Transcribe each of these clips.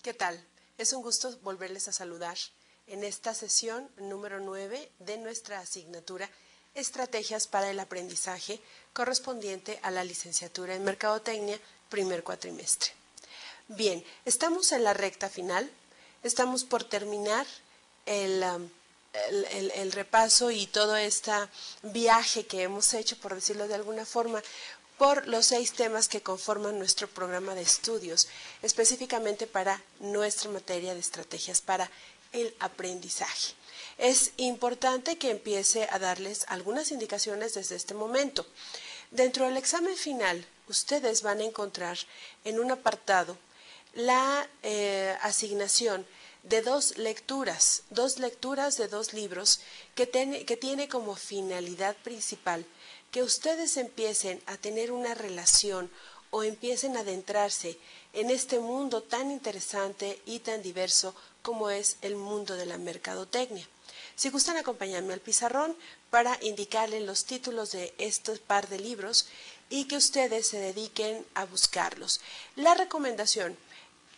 ¿Qué tal? Es un gusto volverles a saludar en esta sesión número 9 de nuestra asignatura Estrategias para el Aprendizaje, correspondiente a la licenciatura en Mercadotecnia, primer cuatrimestre. Bien, estamos en la recta final, estamos por terminar el repaso y todo este viaje que hemos hecho, por decirlo de alguna forma, por los 6 temas que conforman nuestro programa de estudios, específicamente para nuestra materia de estrategias para el aprendizaje. Es importante que empiece a darles algunas indicaciones desde este momento. Dentro del examen final, ustedes van a encontrar en un apartado la asignación de 2 lecturas de 2 libros que tiene como finalidad principal que ustedes empiecen a tener una relación o empiecen a adentrarse en este mundo tan interesante y tan diverso como es el mundo de la mercadotecnia. Si gustan acompañarme al pizarrón para indicarles los títulos de estos par de libros y que ustedes se dediquen a buscarlos. La recomendación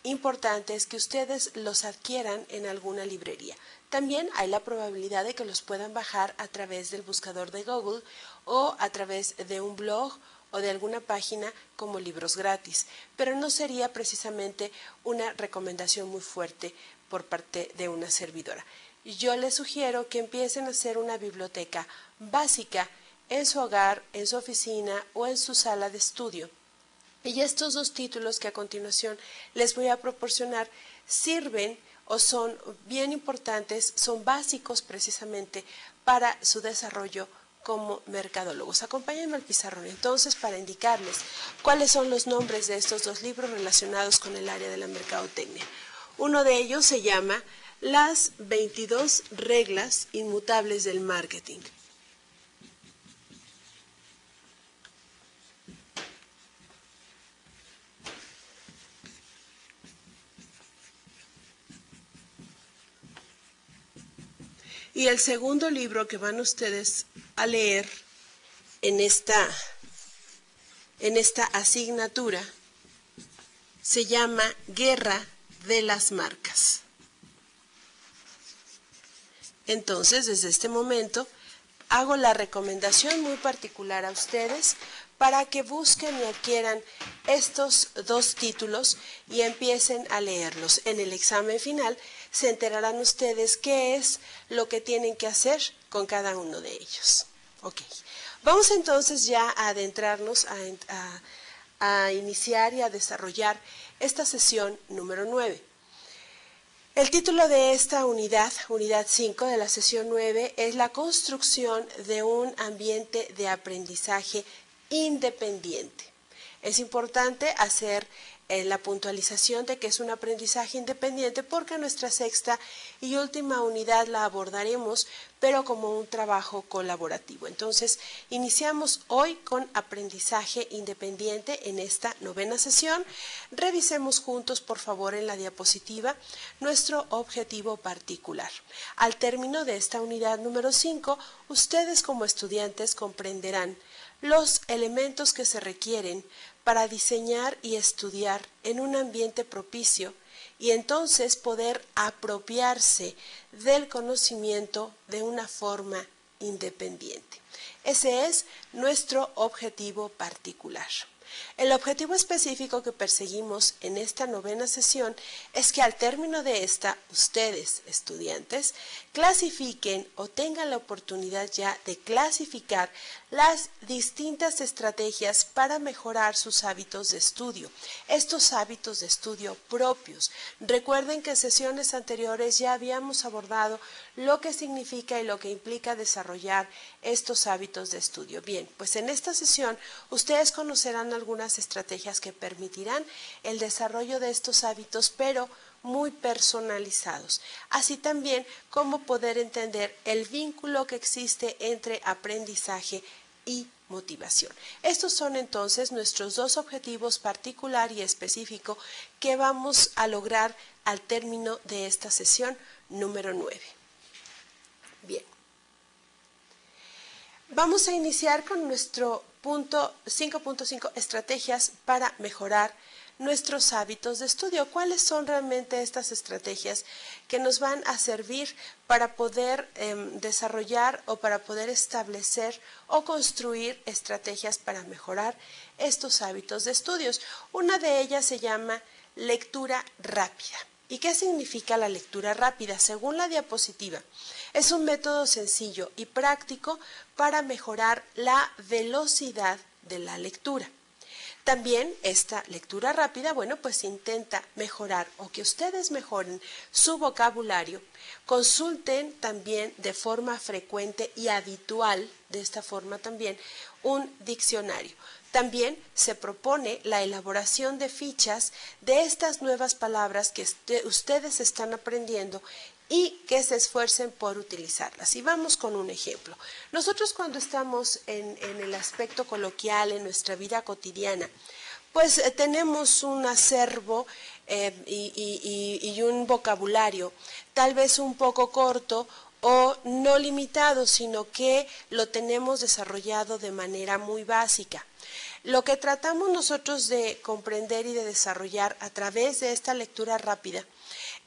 importante es que ustedes los adquieran en alguna librería. También hay la probabilidad de que los puedan bajar a través del buscador de Google o a través de un blog o de alguna página como libros gratis, pero no sería precisamente una recomendación muy fuerte por parte de una servidora. Yo les sugiero que empiecen a hacer una biblioteca básica en su hogar, en su oficina o en su sala de estudio. Y estos 2 títulos que a continuación les voy a proporcionar sirven o son bien importantes, son básicos precisamente para su desarrollo como mercadólogos. Acompáñenme al pizarrón entonces para indicarles cuáles son los nombres de estos 2 libros relacionados con el área de la mercadotecnia. Uno de ellos se llama Las 22 reglas inmutables del marketing. Y el segundo libro que van ustedes a leer en esta asignatura se llama Guerra de las Marcas. Entonces, desde este momento, hago la recomendación muy particular a ustedes para que busquen y adquieran estos 2 títulos y empiecen a leerlos. En el examen final se enterarán ustedes qué es lo que tienen que hacer con cada uno de ellos. Ok, vamos entonces ya a adentrarnos a iniciar y a desarrollar esta sesión número 9. El título de esta unidad 5 de la sesión 9, es la construcción de un ambiente de aprendizaje independiente. Es importante hacer la puntualización de que es un aprendizaje independiente porque nuestra 6ª y última unidad la abordaremos, pero como un trabajo colaborativo. Entonces, iniciamos hoy con aprendizaje independiente en esta 9ª sesión. Revisemos juntos, por favor, en la diapositiva nuestro objetivo particular. Al término de esta unidad número 5, ustedes como estudiantes comprenderán los elementos que se requieren para diseñar y estudiar en un ambiente propicio y entonces poder apropiarse del conocimiento de una forma independiente. Ese es nuestro objetivo particular. El objetivo específico que perseguimos en esta 9ª sesión es que al término de esta, ustedes, estudiantes, clasifiquen o tengan la oportunidad ya de clasificar las distintas estrategias para mejorar sus hábitos de estudio, estos hábitos de estudio propios. Recuerden que en sesiones anteriores ya habíamos abordado lo que significa y lo que implica desarrollar estos hábitos de estudio. Bien, pues en esta sesión ustedes conocerán algunas estrategias que permitirán el desarrollo de estos hábitos, pero muy personalizados, así también como poder entender el vínculo que existe entre aprendizaje y motivación. Estos son entonces nuestros 2 objetivos particular y específico que vamos a lograr al término de esta sesión número 9. Bien, vamos a iniciar con nuestro punto 5.5, estrategias para mejorar nuestros hábitos de estudio. ¿Cuáles son realmente estas estrategias que nos van a servir para poder desarrollar o para poder establecer o construir estrategias para mejorar estos hábitos de estudios? Una de ellas se llama lectura rápida. ¿Y qué significa la lectura rápida? Según la diapositiva, es un método sencillo y práctico para mejorar la velocidad de la lectura. También esta lectura rápida, bueno, pues intenta mejorar o que ustedes mejoren su vocabulario. Consulten también de forma frecuente y habitual, de esta forma también, un diccionario. También se propone la elaboración de fichas de estas nuevas palabras que ustedes están aprendiendo y que se esfuercen por utilizarlas. Y vamos con un ejemplo. Nosotros cuando estamos en el aspecto coloquial, en nuestra vida cotidiana, pues tenemos un acervo y un vocabulario tal vez un poco corto o no limitado, sino que lo tenemos desarrollado de manera muy básica. Lo que tratamos nosotros de comprender y de desarrollar a través de esta lectura rápida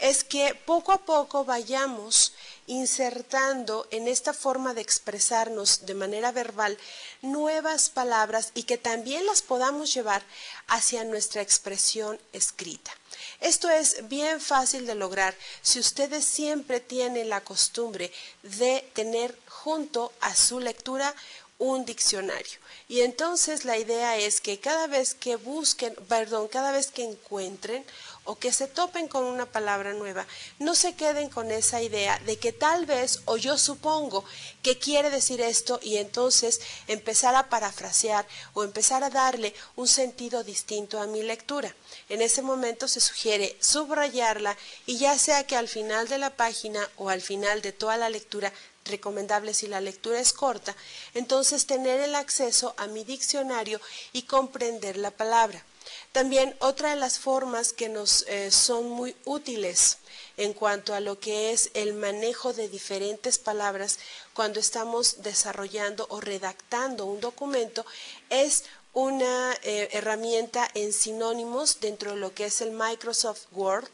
es que poco a poco vayamos insertando en esta forma de expresarnos de manera verbal nuevas palabras y que también las podamos llevar hacia nuestra expresión escrita. Esto es bien fácil de lograr si ustedes siempre tienen la costumbre de tener junto a su lectura un diccionario. Y entonces la idea es que cada vez que encuentren o que se topen con una palabra nueva, no se queden con esa idea de que tal vez o yo supongo que quiere decir esto y entonces empezar a parafrasear o empezar a darle un sentido distinto a mi lectura. En ese momento se sugiere subrayarla y ya sea que al final de la página o al final de toda la lectura, recomendable si la lectura es corta, entonces tener el acceso a mi diccionario y comprender la palabra. También otra de las formas que nos son muy útiles en cuanto a lo que es el manejo de diferentes palabras cuando estamos desarrollando o redactando un documento es una herramienta en sinónimos dentro de lo que es el Microsoft Word,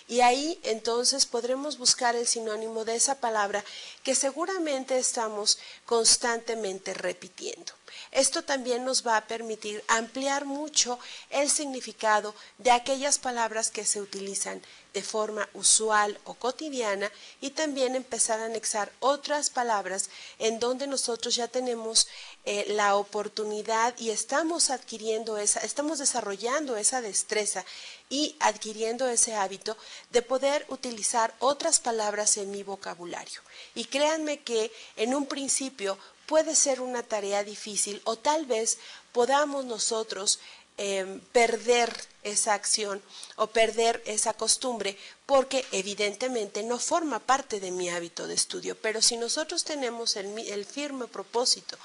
y ahí entonces podremos buscar el sinónimo de esa palabra que seguramente estamos constantemente repitiendo. Esto también nos va a permitir ampliar mucho el significado de aquellas palabras que se utilizan de forma usual o cotidiana y también empezar a anexar otras palabras en donde nosotros ya tenemos la oportunidad y estamos desarrollando esa destreza y adquiriendo ese hábito de poder utilizar otras palabras en mi vocabulario. Y créanme que en un principio puede ser una tarea difícil o tal vez podamos nosotros perder esa acción o perder esa costumbre porque evidentemente no forma parte de mi hábito de estudio, pero si nosotros tenemos el firme propósito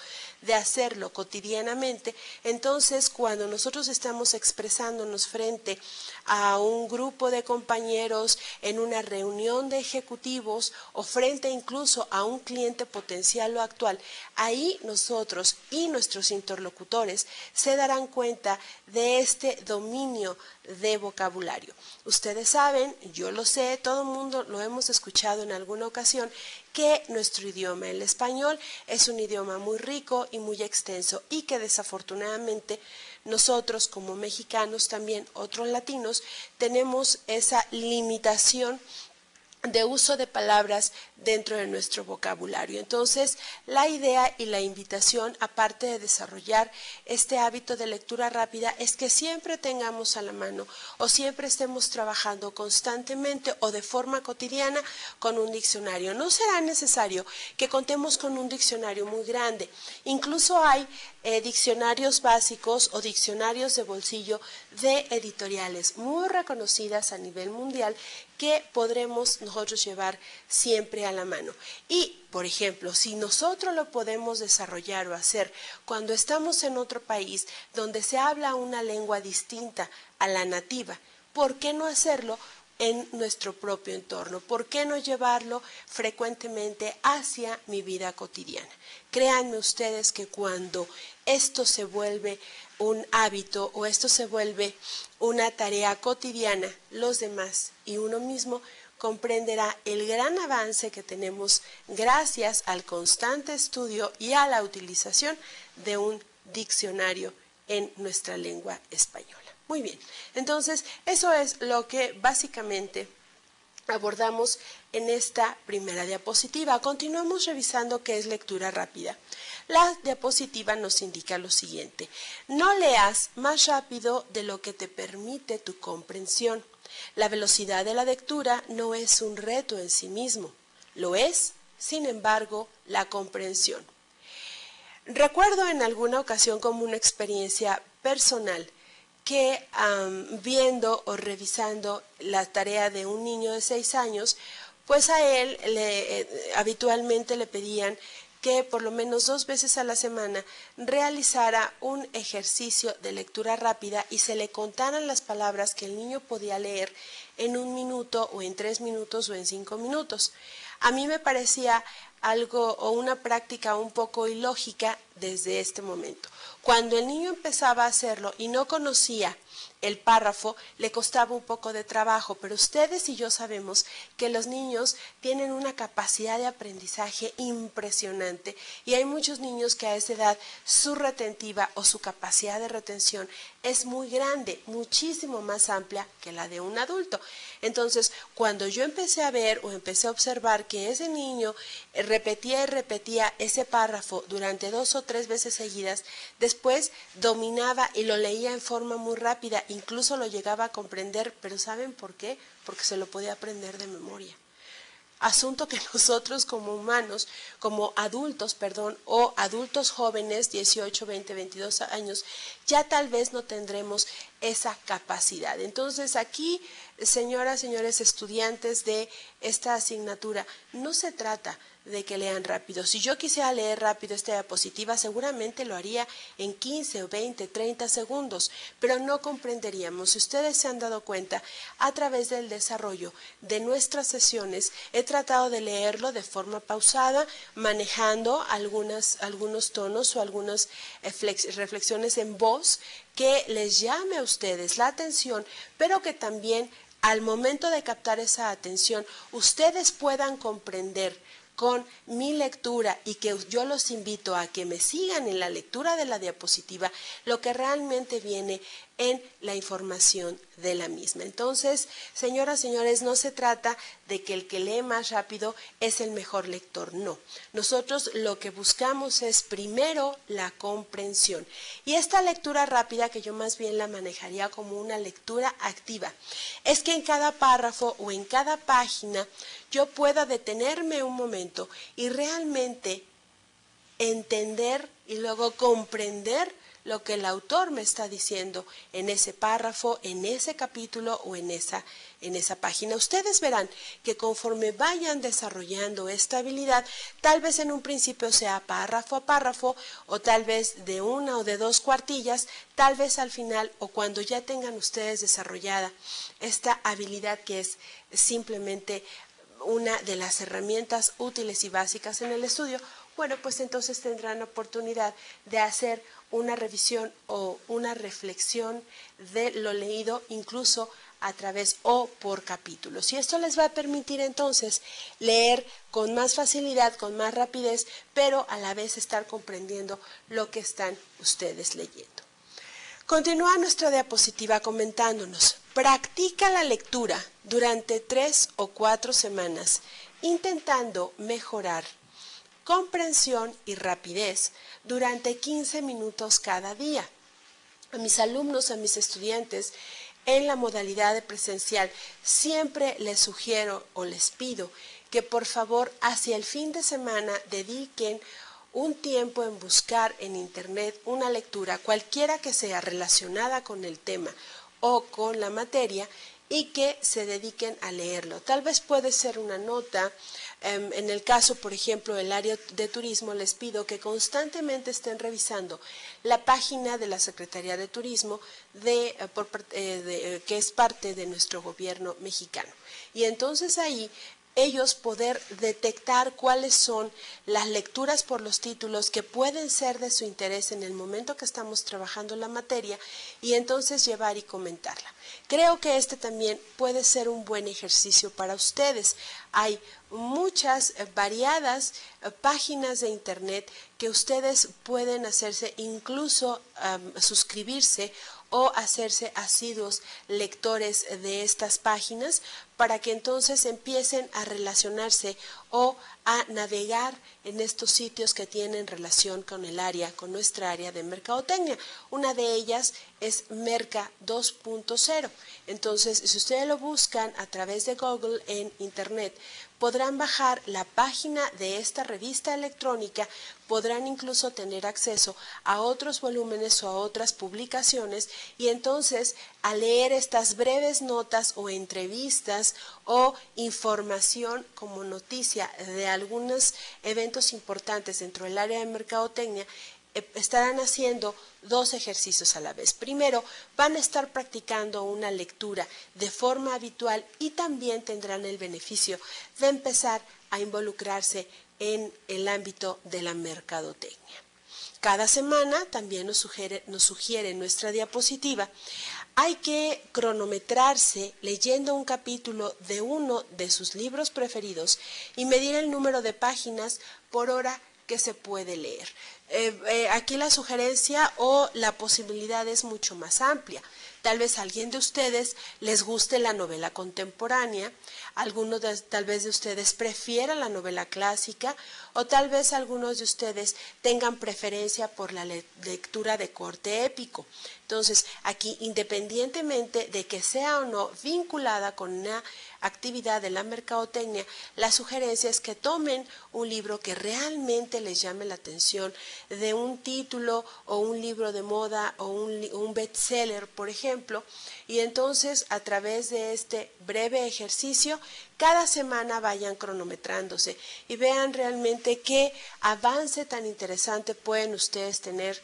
de hacerlo cotidianamente, entonces cuando nosotros estamos expresándonos frente a un grupo de compañeros en una reunión de ejecutivos o frente incluso a un cliente potencial o actual, ahí nosotros y nuestros interlocutores se darán cuenta de este dominio de vocabulario. Ustedes saben, yo lo sé, todo el mundo lo hemos escuchado en alguna ocasión, que nuestro idioma, el español, es un idioma muy rico y muy extenso y que desafortunadamente nosotros como mexicanos, también otros latinos, tenemos esa limitación de uso de palabras dentro de nuestro vocabulario. Entonces, la idea y la invitación, aparte de desarrollar este hábito de lectura rápida, es que siempre tengamos a la mano o siempre estemos trabajando constantemente o de forma cotidiana con un diccionario. No será necesario que contemos con un diccionario muy grande. Incluso hay diccionarios básicos o diccionarios de bolsillo de editoriales muy reconocidas a nivel mundial que podremos nosotros llevar siempre a la mano. Y, por ejemplo, si nosotros lo podemos desarrollar o hacer cuando estamos en otro país donde se habla una lengua distinta a la nativa, ¿por qué no hacerlo en nuestro propio entorno? ¿Por qué no llevarlo frecuentemente hacia mi vida cotidiana? Créanme ustedes que cuando esto se vuelve un hábito o esto se vuelve una tarea cotidiana, los demás y uno mismo comprenderá el gran avance que tenemos gracias al constante estudio y a la utilización de un diccionario en nuestra lengua española. Muy bien, entonces eso es lo que básicamente abordamos en esta primera diapositiva. Continuamos revisando qué es lectura rápida. La diapositiva nos indica lo siguiente: no leas más rápido de lo que te permite tu comprensión. La velocidad de la lectura no es un reto en sí mismo, lo es, sin embargo, la comprensión. Recuerdo en alguna ocasión como una experiencia personal que viendo o revisando la tarea de un niño de 6 años, pues a él habitualmente le pedían que por lo menos 2 veces a la semana realizara un ejercicio de lectura rápida y se le contaran las palabras que el niño podía leer en 1 minuto o en 3 minutos o en 5 minutos. A mí me parecía algo o una práctica un poco ilógica desde este momento. Cuando el niño empezaba a hacerlo y no conocía el párrafo, le costaba un poco de trabajo, pero ustedes y yo sabemos que los niños tienen una capacidad de aprendizaje impresionante y hay muchos niños que a esa edad su retentiva o su capacidad de retención es muy grande, muchísimo más amplia que la de un adulto. Entonces, cuando yo empecé a ver o empecé a observar que ese niño repetía y repetía ese párrafo durante 2 o 3 veces seguidas, después dominaba y lo leía en forma muy rápida, incluso lo llegaba a comprender, pero ¿saben por qué? Porque se lo podía aprender de memoria. Asunto que nosotros como humanos, como adultos, o adultos jóvenes, 18, 20, 22 años, ya tal vez no tendremos esa capacidad. Entonces aquí, señoras, señores estudiantes de esta asignatura, no se trata de que lean rápido. Si yo quisiera leer rápido esta diapositiva, seguramente lo haría en 15 o 20, 30 segundos, pero no comprenderíamos. Si ustedes se han dado cuenta, a través del desarrollo de nuestras sesiones, he tratado de leerlo de forma pausada, manejando algunos tonos o algunas reflexiones en voz que les llame a ustedes la atención, pero que también al momento de captar esa atención, ustedes puedan comprender con mi lectura y que yo los invito a que me sigan en la lectura de la diapositiva lo que realmente viene en la información de la misma. Entonces, señoras, señores, no se trata de que el que lee más rápido es el mejor lector, no. Nosotros lo que buscamos es primero la comprensión. Y esta lectura rápida, que yo más bien la manejaría como una lectura activa, es que en cada párrafo o en cada página yo pueda detenerme un momento y realmente entender y luego comprender lo que el autor me está diciendo en ese párrafo, en ese capítulo o en esa página. Ustedes verán que conforme vayan desarrollando esta habilidad, tal vez en un principio sea párrafo a párrafo o tal vez de 1 o de 2 cuartillas, tal vez al final o cuando ya tengan ustedes desarrollada esta habilidad que es simplemente una de las herramientas útiles y básicas en el estudio, bueno, pues entonces tendrán oportunidad de hacer una revisión o una reflexión de lo leído, incluso a través o por capítulos. Y esto les va a permitir entonces leer con más facilidad, con más rapidez, pero a la vez estar comprendiendo lo que están ustedes leyendo. Continúa nuestra diapositiva comentándonos: practica la lectura durante 3 o 4 semanas, intentando mejorar comprensión y rapidez durante 15 minutos cada día. A mis alumnos, a mis estudiantes, en la modalidad de presencial, siempre les sugiero o les pido que por favor hacia el fin de semana dediquen un tiempo en buscar en internet una lectura, cualquiera que sea relacionada con el tema o con la materia, y que se dediquen a leerlo. Tal vez puede ser una nota. En el caso, por ejemplo, del área de turismo, les pido que constantemente estén revisando la página de la Secretaría de Turismo que es parte de nuestro gobierno mexicano. Y entonces ahí ellos poder detectar cuáles son las lecturas por los títulos que pueden ser de su interés en el momento que estamos trabajando la materia y entonces llevar y comentarla. Creo que este también puede ser un buen ejercicio para ustedes. Hay muchas variadas páginas de internet que ustedes pueden hacerse, incluso suscribirse o hacerse asiduos lectores de estas páginas para que entonces empiecen a relacionarse o a navegar en estos sitios que tienen relación con el área, con nuestra área de mercadotecnia. Una de ellas es Merca 2.0. Entonces, si ustedes lo buscan a través de Google en internet, podrán bajar la página de esta revista electrónica, podrán incluso tener acceso a otros volúmenes o a otras publicaciones y entonces al leer estas breves notas o entrevistas o información como noticia de algunos eventos importantes dentro del área de mercadotecnia, estarán haciendo dos ejercicios a la vez. Primero, van a estar practicando una lectura de forma habitual y también tendrán el beneficio de empezar a involucrarse en el ámbito de la mercadotecnia. Cada semana, también nos sugiere nuestra diapositiva, hay que cronometrarse leyendo un capítulo de uno de sus libros preferidos y medir el número de páginas por hora que se puede leer. Aquí la sugerencia o la posibilidad es mucho más amplia. Tal vez a alguien de ustedes les guste la novela contemporánea, algunos tal vez de ustedes prefieran la novela clásica o tal vez algunos de ustedes tengan preferencia por la lectura de corte épico. Entonces, aquí, independientemente de que sea o no vinculada con una actividad de la mercadotecnia, la sugerencia es que tomen un libro que realmente les llame la atención, de un título o un libro de moda o un bestseller, por ejemplo, y entonces a través de este breve ejercicio, cada semana vayan cronometrándose y vean realmente qué avance tan interesante pueden ustedes tener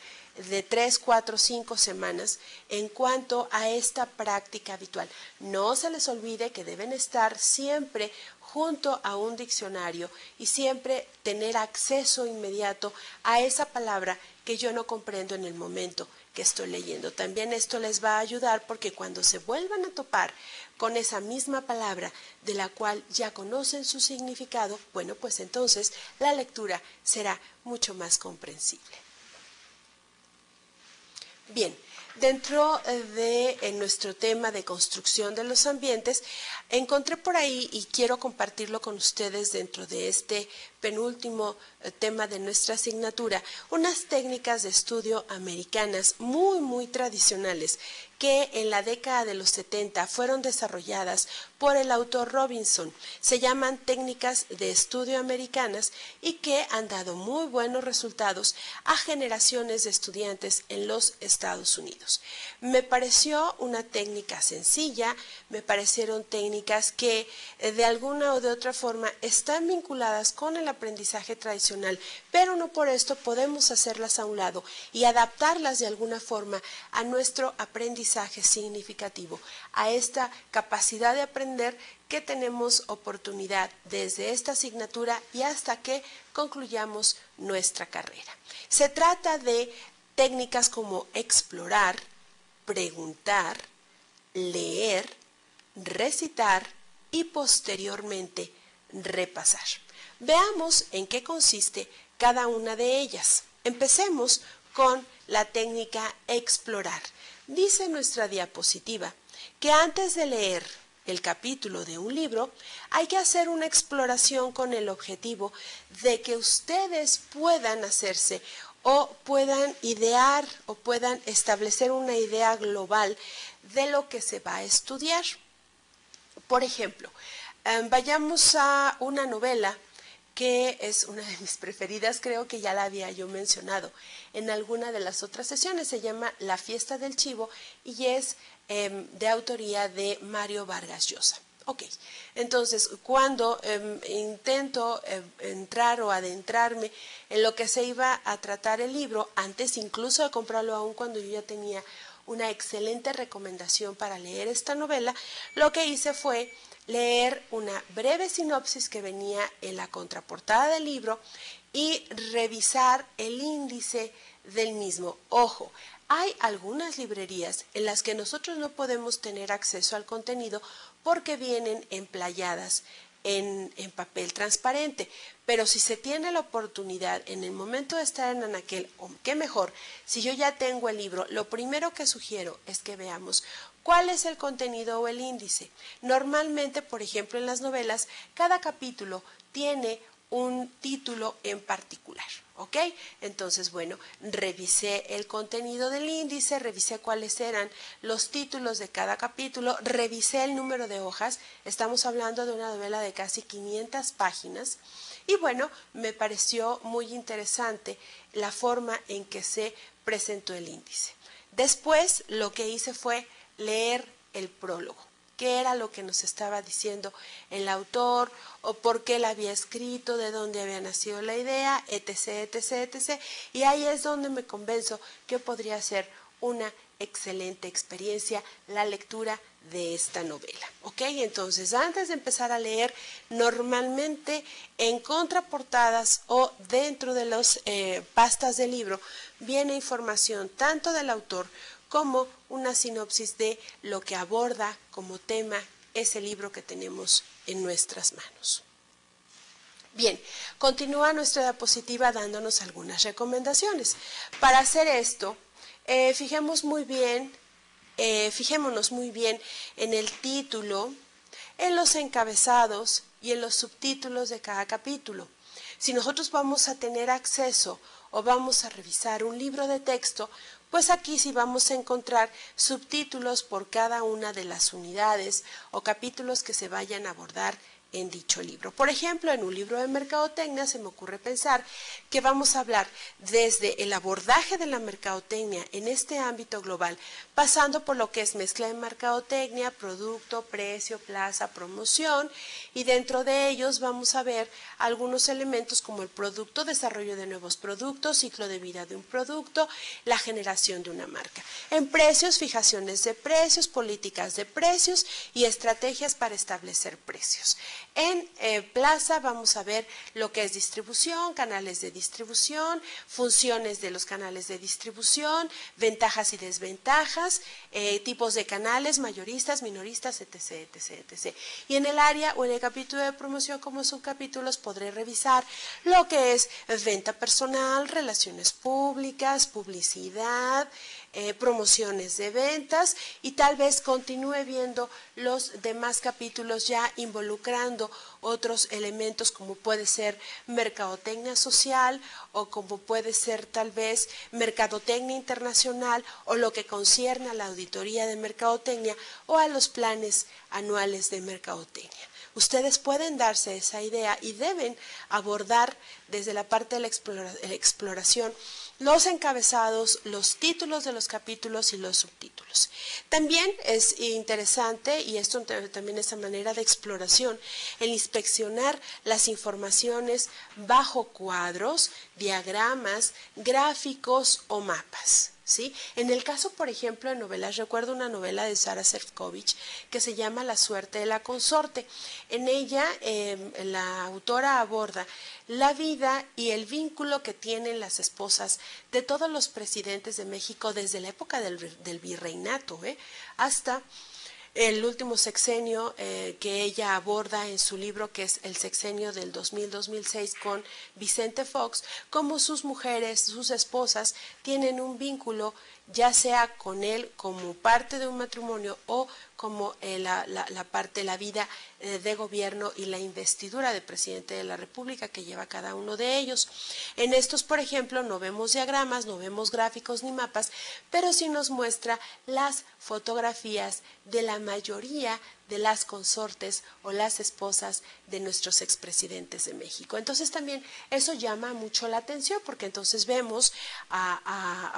de 3, 4, 5 semanas en cuanto a esta práctica habitual. No se les olvide que deben estar siempre junto a un diccionario y siempre tener acceso inmediato a esa palabra que yo no comprendo en el momento que estoy leyendo. También esto les va a ayudar porque cuando se vuelvan a topar con esa misma palabra de la cual ya conocen su significado, bueno, pues entonces la lectura será mucho más comprensible. Bien, dentro de nuestro tema de construcción de los ambientes, encontré por ahí y quiero compartirlo con ustedes dentro de este penúltimo tema de nuestra asignatura, unas técnicas de estudio americanas muy tradicionales que en la década de los 70 fueron desarrolladas por el autor Robinson. Se llaman técnicas de estudio americanas y que han dado muy buenos resultados a generaciones de estudiantes en los Estados Unidos. Me pareció una técnica sencilla, me parecieron técnicas que de alguna o de otra forma están vinculadas con el aprendizaje tradicional, pero no por esto podemos hacerlas a un lado y adaptarlas de alguna forma a nuestro aprendizaje significativo, a esta capacidad de aprender que tenemos oportunidad desde esta asignatura y hasta que concluyamos nuestra carrera. Se trata de técnicas como explorar, preguntar, leer, recitar y posteriormente repasar. Veamos en qué consiste cada una de ellas. Empecemos con la técnica explorar. Dice nuestra diapositiva que antes de leer el capítulo de un libro hay que hacer una exploración con el objetivo de que ustedes puedan hacerse o puedan idear o puedan establecer una idea global de lo que se va a estudiar. Por ejemplo, vayamos a una novela que es una de mis preferidas, creo que ya la había yo mencionado en alguna de las otras sesiones, se llama La fiesta del chivo y es de autoría de Mario Vargas Llosa. Ok, entonces cuando intento entrar o adentrarme en lo que se iba a tratar el libro, antes incluso de comprarlo, aún cuando yo ya tenía una excelente recomendación para leer esta novela, lo que hice fue leer una breve sinopsis que venía en la contraportada del libro y revisar el índice del mismo. Ojo, hay algunas librerías en las que nosotros no podemos tener acceso al contenido porque vienen emplayadas en papel transparente, pero si se tiene la oportunidad en el momento de estar en anaquel, o qué mejor, si yo ya tengo el libro, lo primero que sugiero es que veamos cuál es el contenido o el índice. Normalmente, por ejemplo, en las novelas, cada capítulo tiene un título en particular, ¿ok? Entonces, bueno, revisé el contenido del índice, revisé cuáles eran los títulos de cada capítulo, revisé el número de hojas, estamos hablando de una novela de casi 500 páginas, y bueno, me pareció muy interesante la forma en que se presentó el índice. Después, lo que hice fue leer el prólogo. Qué era lo que nos estaba diciendo el autor, o por qué la había escrito, de dónde había nacido la idea, etc., etc., etc. Y ahí es donde me convenzo que podría ser una excelente experiencia la lectura de esta novela. ¿Ok? Entonces, antes de empezar a leer, normalmente en contraportadas o dentro de las pastas del libro, viene información tanto del autor como una sinopsis de lo que aborda como tema ese libro que tenemos en nuestras manos. Bien, continúa nuestra diapositiva dándonos algunas recomendaciones. Para hacer esto, fijémonos muy bien en el título, en los encabezados y en los subtítulos de cada capítulo. Si nosotros vamos a tener acceso o vamos a revisar un libro de texto, pues aquí sí vamos a encontrar subtítulos por cada una de las unidades o capítulos que se vayan a abordar en dicho libro. Por ejemplo, en un libro de mercadotecnia se me ocurre pensar que vamos a hablar desde el abordaje de la mercadotecnia en este ámbito global, pasando por lo que es mezcla de mercadotecnia, producto, precio, plaza, promoción, y dentro de ellos vamos a ver algunos elementos como el producto, desarrollo de nuevos productos, ciclo de vida de un producto, la generación de una marca. En precios, fijaciones de precios, políticas de precios y estrategias para establecer precios. En plaza vamos a ver lo que es distribución, canales de distribución, funciones de los canales de distribución, ventajas y desventajas, tipos de canales, mayoristas, minoristas, etc., etc., etc. Y en el área o en el capítulo de promoción como subcapítulos podré revisar lo que es venta personal, relaciones públicas, publicidad, promociones de ventas, y tal vez continúe viendo los demás capítulos ya involucrando otros elementos como puede ser mercadotecnia social o como puede ser tal vez mercadotecnia internacional o lo que concierne a la auditoría de mercadotecnia o a los planes anuales de mercadotecnia. Ustedes pueden darse esa idea y deben abordar desde la parte de la exploración los encabezados, los títulos de los capítulos y los subtítulos. También es interesante, y esto también es una manera de exploración, el inspeccionar las informaciones bajo cuadros, diagramas, gráficos o mapas. ¿Sí? En el caso, por ejemplo, de novelas, recuerdo una novela de Sara Sefcovic que se llama La suerte de la consorte. En ella, la autora aborda la vida y el vínculo que tienen las esposas de todos los presidentes de México desde la época del virreinato, hasta el último sexenio que ella aborda en su libro, que es el sexenio del 2000-2006 con Vicente Fox, cómo sus mujeres, sus esposas, tienen un vínculo ya sea con él como parte de un matrimonio o como la parte de la vida de gobierno y la investidura de presidente de la República que lleva cada uno de ellos. En estos, por ejemplo, no vemos diagramas, no vemos gráficos ni mapas, pero sí nos muestra las fotografías de la mayoría de las consortes o las esposas de nuestros expresidentes de México. Entonces también eso llama mucho la atención, porque entonces vemos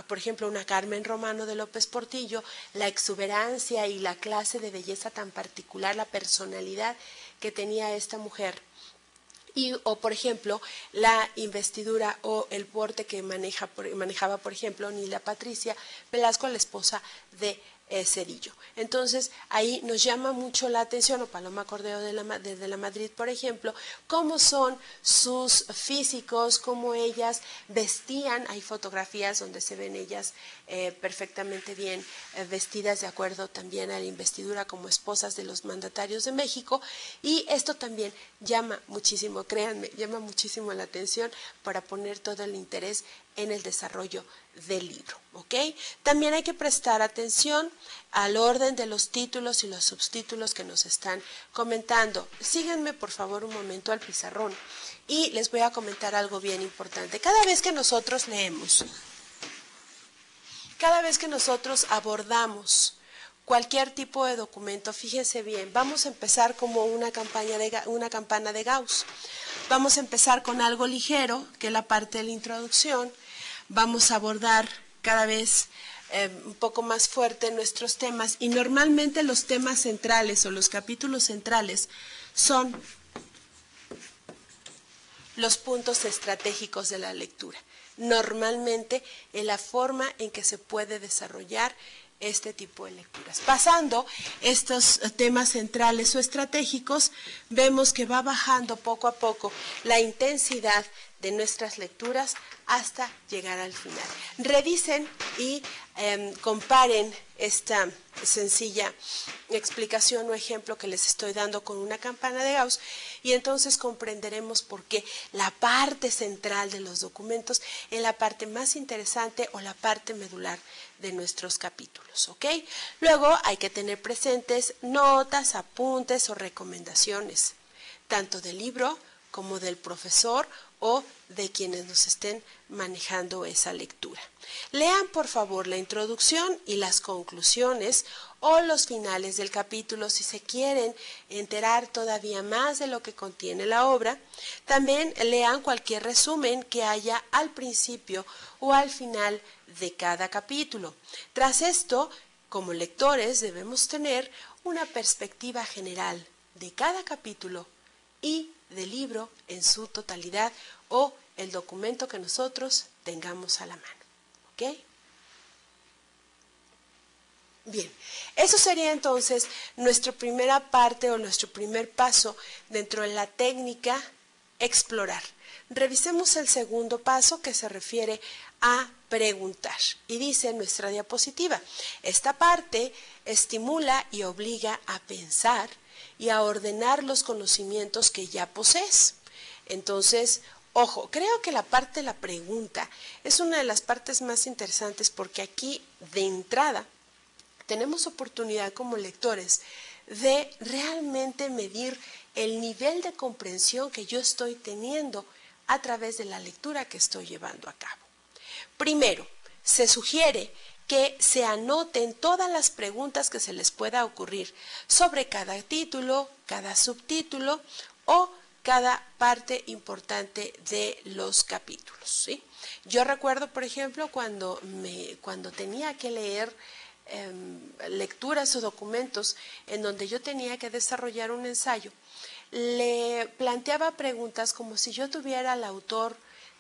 por ejemplo, una Carmen Romano de López Portillo, la exuberancia y la clase de belleza tan particular, la personalidad que tenía esta mujer o por ejemplo, la investidura o el porte que manejaba, por ejemplo, Nilda Patricia Velasco, la esposa de Cedillo. Entonces, ahí nos llama mucho la atención, o Paloma Cordero desde la Madrid, por ejemplo, cómo son sus físicos, cómo ellas vestían. Hay fotografías donde se ven ellas perfectamente bien vestidas de acuerdo también a la investidura como esposas de los mandatarios de México, y esto también llama muchísimo, créanme, llama muchísimo la atención para poner todo el interés en el desarrollo del libro, ¿ok? También hay que prestar atención al orden de los títulos y los subtítulos que nos están comentando. Síganme por favor un momento al pizarrón y les voy a comentar algo bien importante. Cada vez que nosotros leemos, cada vez que nosotros abordamos cualquier tipo de documento, fíjense bien, vamos a empezar como una campana de Gauss. Vamos a empezar con algo ligero, que es la parte de la introducción. Vamos a abordar cada vez un poco más fuerte nuestros temas, y normalmente los temas centrales o los capítulos centrales son los puntos estratégicos de la lectura. Normalmente en la forma en que se puede desarrollar este tipo de lecturas. Pasando estos temas centrales o estratégicos, vemos que va bajando poco a poco la intensidad de nuestras lecturas hasta llegar al final. Revisen y comparen esta sencilla explicación o ejemplo que les estoy dando con una campana de Gauss, y entonces comprenderemos por qué la parte central de los documentos es la parte más interesante o la parte medular de nuestros capítulos, ¿ok? Luego hay que tener presentes notas, apuntes o recomendaciones, tanto del libro como del profesor o de quienes nos estén manejando esa lectura. Lean por favor la introducción y las conclusiones o los finales del capítulo si se quieren enterar todavía más de lo que contiene la obra. También lean cualquier resumen que haya al principio o al final de cada capítulo. Tras esto, como lectores debemos tener una perspectiva general de cada capítulo y del libro en su totalidad o el documento que nosotros tengamos a la mano, ¿ok? Bien, eso sería entonces nuestra primera parte o nuestro primer paso dentro de la técnica explorar. Revisemos el segundo paso, que se refiere a preguntar, y dice nuestra diapositiva: esta parte estimula y obliga a pensar y a ordenar los conocimientos que ya posees. Entonces, ojo, creo que la parte de la pregunta es una de las partes más interesantes, porque aquí de entrada tenemos oportunidad como lectores de realmente medir el nivel de comprensión que yo estoy teniendo a través de la lectura que estoy llevando a cabo. Primero, se sugiere que se anoten todas las preguntas que se les pueda ocurrir sobre cada título, cada subtítulo o cada parte importante de los capítulos, ¿sí? Yo recuerdo, por ejemplo, cuando tenía que leer lecturas o documentos en donde yo tenía que desarrollar un ensayo, le planteaba preguntas como si yo tuviera al autor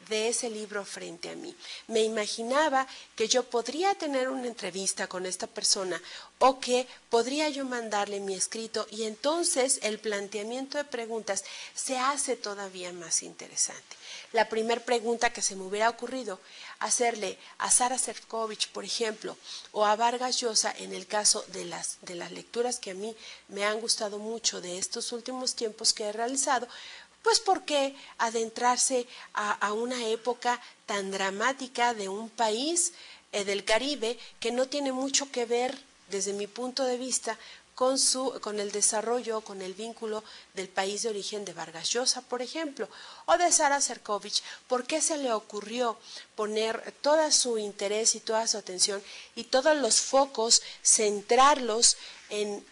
de ese libro frente a mí. Me imaginaba que yo podría tener una entrevista con esta persona o que podría yo mandarle mi escrito, y entonces el planteamiento de preguntas se hace todavía más interesante. La primera pregunta que se me hubiera ocurrido hacerle a Sara Sefcovic, por ejemplo, o a Vargas Llosa, en el caso de las lecturas que a mí me han gustado mucho de estos últimos tiempos que he realizado, pues ¿por qué adentrarse a una época tan dramática de un país del Caribe que no tiene mucho que ver, desde mi punto de vista, con el desarrollo, con el vínculo del país de origen de Vargas Llosa, por ejemplo, o de Sara Sefcovic? ¿Por qué se le ocurrió poner todo su interés y toda su atención y todos los focos, centrarlos en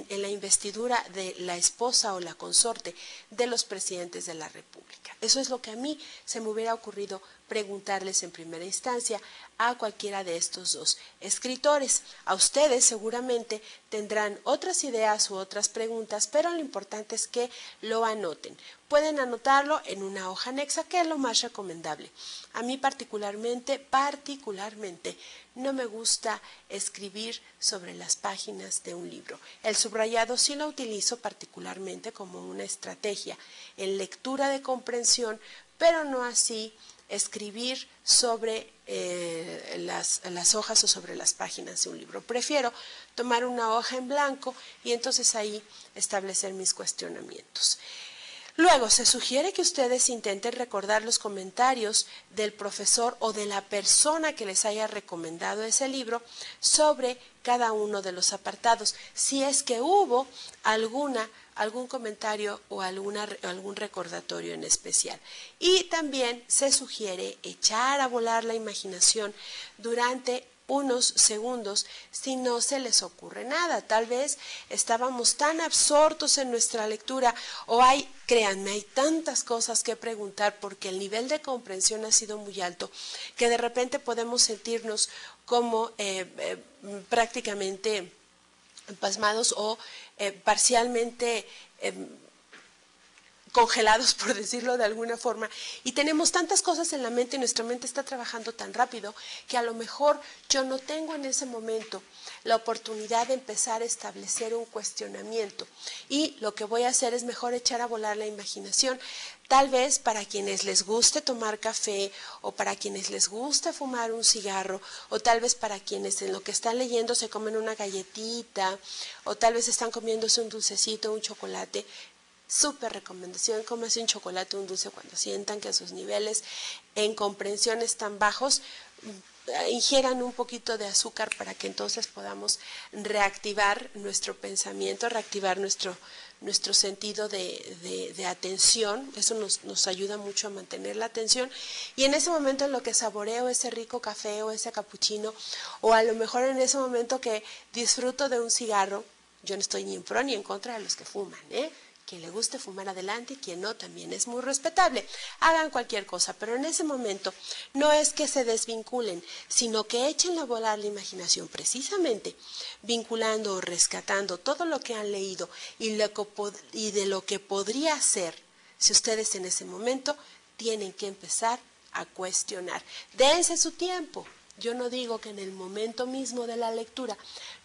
la investidura de la esposa o la consorte de los presidentes de la República? Eso es lo que a mí se me hubiera ocurrido preguntarles en primera instancia a cualquiera de estos dos escritores. A ustedes seguramente tendrán otras ideas u otras preguntas, pero lo importante es que lo anoten. pueden anotarlo en una hoja anexa, que es lo más recomendable. A mí particularmente, no me gusta escribir sobre las páginas de un libro. El subrayado sí lo utilizo particularmente como una estrategia en lectura de comprensión, pero no así escribir sobre las hojas o sobre las páginas de un libro. Prefiero tomar una hoja en blanco y entonces ahí establecer mis cuestionamientos. Luego, se sugiere que ustedes intenten recordar los comentarios del profesor o de la persona que les haya recomendado ese libro sobre cada uno de los apartados, si es que hubo algún comentario o algún recordatorio en especial. Y también se sugiere echar a volar la imaginación durante unos segundos si no se les ocurre nada. Tal vez estábamos tan absortos en nuestra lectura o créanme, hay tantas cosas que preguntar porque el nivel de comprensión ha sido muy alto que de repente podemos sentirnos como prácticamente pasmados o parcialmente congelados, por decirlo de alguna forma, y tenemos tantas cosas en la mente y nuestra mente está trabajando tan rápido que a lo mejor yo no tengo en ese momento la oportunidad de empezar a establecer un cuestionamiento, y lo que voy a hacer es mejor echar a volar la imaginación. Tal vez para quienes les guste tomar café o para quienes les gusta fumar un cigarro o tal vez para quienes en lo que están leyendo se comen una galletita o tal vez están comiéndose un dulcecito, un chocolate. Súper recomendación, cómase un chocolate o un dulce cuando sientan que sus niveles en comprensión están bajos. Ingieran un poquito de azúcar para que entonces podamos reactivar nuestro pensamiento, reactivar nuestro sentido de atención. Eso nos ayuda mucho a mantener la atención, y en ese momento en lo que saboreo ese rico café o ese capuchino, o a lo mejor en ese momento que disfruto de un cigarro, yo no estoy ni en pro ni en contra de los que fuman, Quien le guste fumar adelante y quien no también es muy respetable. Hagan cualquier cosa, pero en ese momento no es que se desvinculen, sino que echen a volar la imaginación, precisamente vinculando o rescatando todo lo que han leído y de lo que podría ser si ustedes en ese momento tienen que empezar a cuestionar. Dense su tiempo. Yo no digo que en el momento mismo de la lectura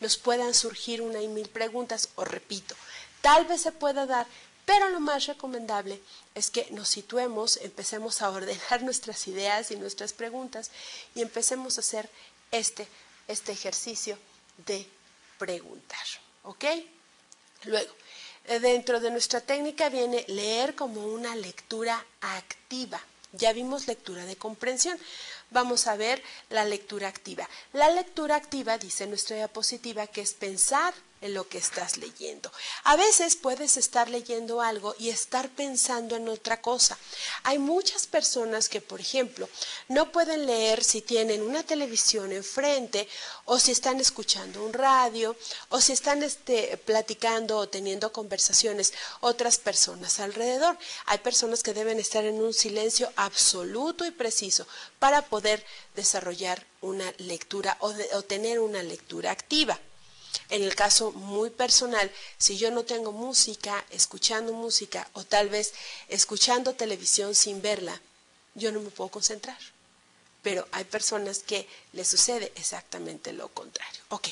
nos puedan surgir 1 y 1000 preguntas, o repito, tal vez se pueda dar, pero lo más recomendable es que nos situemos, empecemos a ordenar nuestras ideas y nuestras preguntas y empecemos a hacer este ejercicio de preguntar, ¿ok? Luego, dentro de nuestra técnica viene leer como una lectura activa. Ya vimos lectura de comprensión. Vamos a ver la lectura activa. La lectura activa, dice nuestra diapositiva, que es pensar en lo que estás leyendo. A veces puedes estar leyendo algo y estar pensando en otra cosa. Hay muchas personas que, por ejemplo, no pueden leer si tienen una televisión enfrente, o si están escuchando un radio, o si están platicando o teniendo conversaciones otras personas alrededor. Hay personas que deben estar en un silencio absoluto y preciso para poder desarrollar una lectura o tener una lectura activa. En el caso muy personal, si yo no tengo música, escuchando música o tal vez escuchando televisión sin verla, yo no me puedo concentrar. Pero hay personas que les sucede exactamente lo contrario. Ok,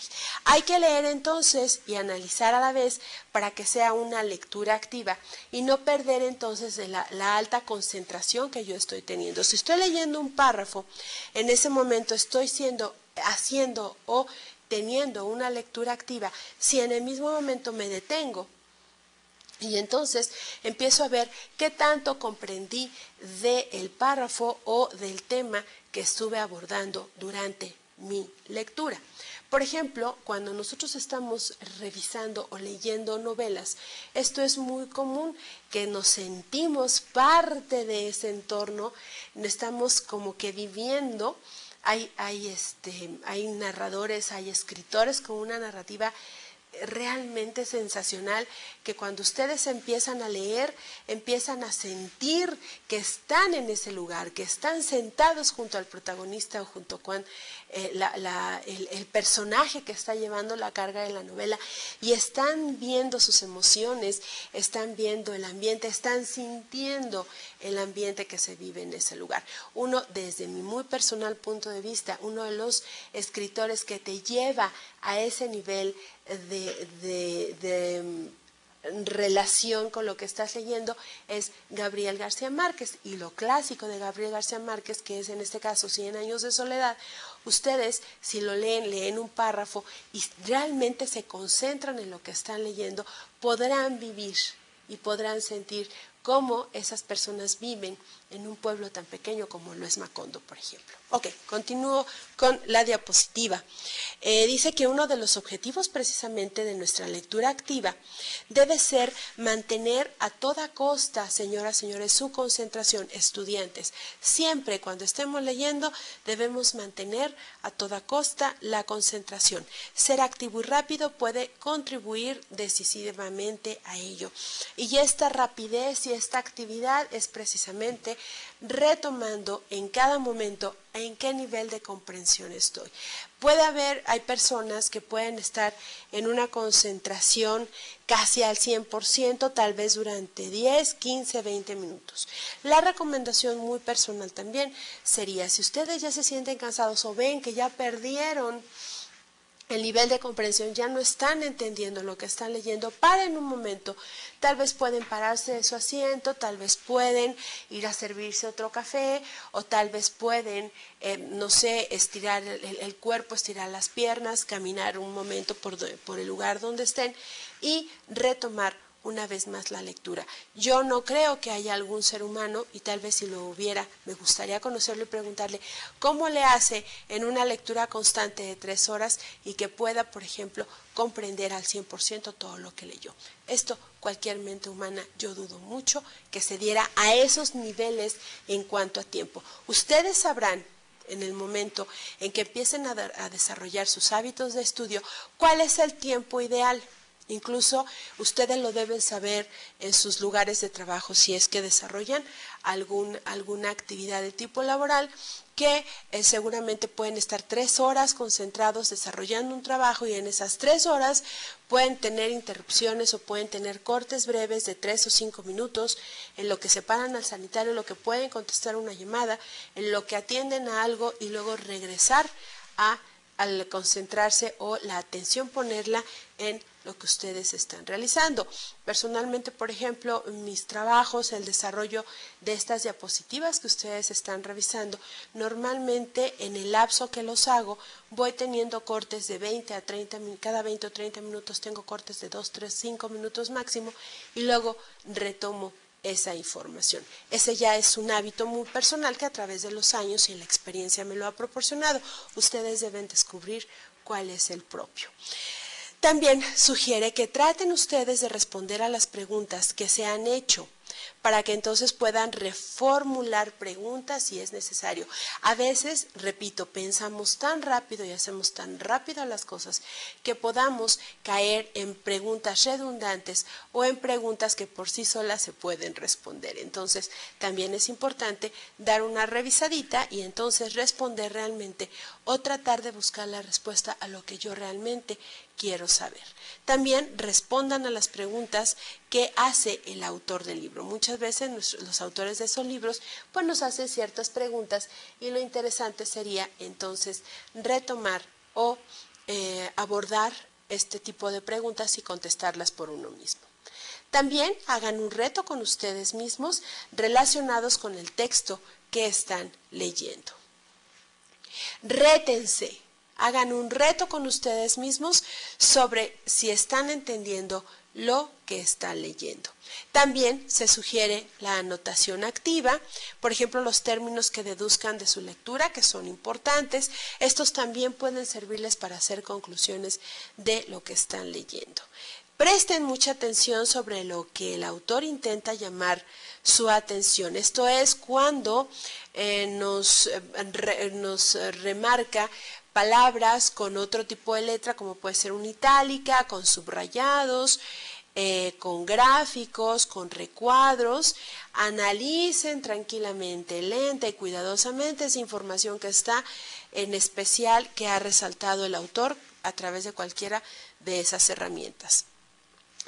hay que leer entonces y analizar a la vez para que sea una lectura activa y no perder entonces la alta concentración que yo estoy teniendo. Si estoy leyendo un párrafo, en ese momento estoy haciendo o teniendo una lectura activa. Si en el mismo momento me detengo y entonces empiezo a ver qué tanto comprendí del párrafo o del tema que estuve abordando durante mi lectura. Por ejemplo, cuando nosotros estamos revisando o leyendo novelas, esto es muy común, que nos sentimos parte de ese entorno, estamos como que viviendo. Hay narradores, hay escritores con una narrativa realmente sensacional, que cuando ustedes empiezan a leer, empiezan a sentir que están en ese lugar, que están sentados junto al protagonista o junto con el personaje que está llevando la carga de la novela y están viendo sus emociones, están viendo el ambiente, están sintiendo el ambiente que se vive en ese lugar. Uno, desde mi muy personal punto de vista, uno de los escritores que te lleva a ese nivel de relación con lo que estás leyendo es Gabriel García Márquez, y lo clásico de Gabriel García Márquez, que es en este caso 100 años de soledad, ustedes si lo leen un párrafo y realmente se concentran en lo que están leyendo, podrán vivir y podrán sentir cómo esas personas viven en un pueblo tan pequeño como lo es Macondo, por ejemplo. Ok, continúo con la diapositiva. Dice que uno de los objetivos precisamente de nuestra lectura activa debe ser mantener a toda costa, señoras, señores, su concentración. Estudiantes, siempre cuando estemos leyendo debemos mantener a toda costa la concentración. Ser activo y rápido puede contribuir decisivamente a ello. Y esta rapidez y esta actividad es precisamente retomando en cada momento en qué nivel de comprensión estoy. Hay personas que pueden estar en una concentración casi al 100%, tal vez durante 10, 15, 20 minutos. La recomendación muy personal también sería, si ustedes ya se sienten cansados o ven que ya perdieron el nivel de comprensión, ya no están entendiendo lo que están leyendo, paren un momento, tal vez pueden pararse de su asiento, tal vez pueden ir a servirse otro café, o tal vez pueden, no sé, estirar el cuerpo, estirar las piernas, caminar un momento por el lugar donde estén y retomar una vez más la lectura. Yo no creo que haya algún ser humano, y tal vez si lo hubiera, me gustaría conocerlo y preguntarle cómo le hace en una lectura constante de 3 horas y que pueda, por ejemplo, comprender al 100% todo lo que leyó. Esto, cualquier mente humana, yo dudo mucho que se diera a esos niveles en cuanto a tiempo. Ustedes sabrán, en el momento en que empiecen a desarrollar sus hábitos de estudio, cuál es el tiempo ideal. Incluso ustedes lo deben saber en sus lugares de trabajo si es que desarrollan alguna actividad de tipo laboral, que seguramente pueden estar 3 horas concentrados desarrollando un trabajo, y en esas 3 horas pueden tener interrupciones o pueden tener cortes breves de 3 o 5 minutos en lo que se paran al sanitario, en lo que pueden contestar una llamada, en lo que atienden a algo y luego regresar al concentrarse o la atención ponerla en lo que ustedes están realizando. Personalmente, por ejemplo, mis trabajos, el desarrollo de estas diapositivas que ustedes están revisando, normalmente en el lapso que los hago, voy teniendo cortes de 20 a 30, cada 20 o 30 minutos tengo cortes de 2, 3, 5 minutos máximo, y luego retomo esa información. Ese ya es un hábito muy personal que a través de los años y la experiencia me lo ha proporcionado. Ustedes deben descubrir cuál es el propio. También sugiere que traten ustedes de responder a las preguntas que se han hecho, para que entonces puedan reformular preguntas si es necesario. A veces, repito, pensamos tan rápido y hacemos tan rápido las cosas que podamos caer en preguntas redundantes o en preguntas que por sí solas se pueden responder. Entonces, también es importante dar una revisadita y entonces responder realmente o tratar de buscar la respuesta a lo que yo realmente quiero saber. También respondan a las preguntas que hace el autor del libro. Muchas veces los autores de esos libros pues nos hacen ciertas preguntas, y lo interesante sería entonces retomar o abordar este tipo de preguntas y contestarlas por uno mismo. También hagan un reto con ustedes mismos relacionados con el texto que están leyendo. Rétense. Hagan un reto con ustedes mismos sobre si están entendiendo lo que están leyendo. También se sugiere la anotación activa, por ejemplo, los términos que deduzcan de su lectura, que son importantes. Estos también pueden servirles para hacer conclusiones de lo que están leyendo. Presten mucha atención sobre lo que el autor intenta llamar su atención. Esto es cuando nos remarca palabras con otro tipo de letra, como puede ser una itálica, con subrayados, con gráficos, con recuadros. Analicen tranquilamente, lenta y cuidadosamente esa información que está en especial que ha resaltado el autor a través de cualquiera de esas herramientas.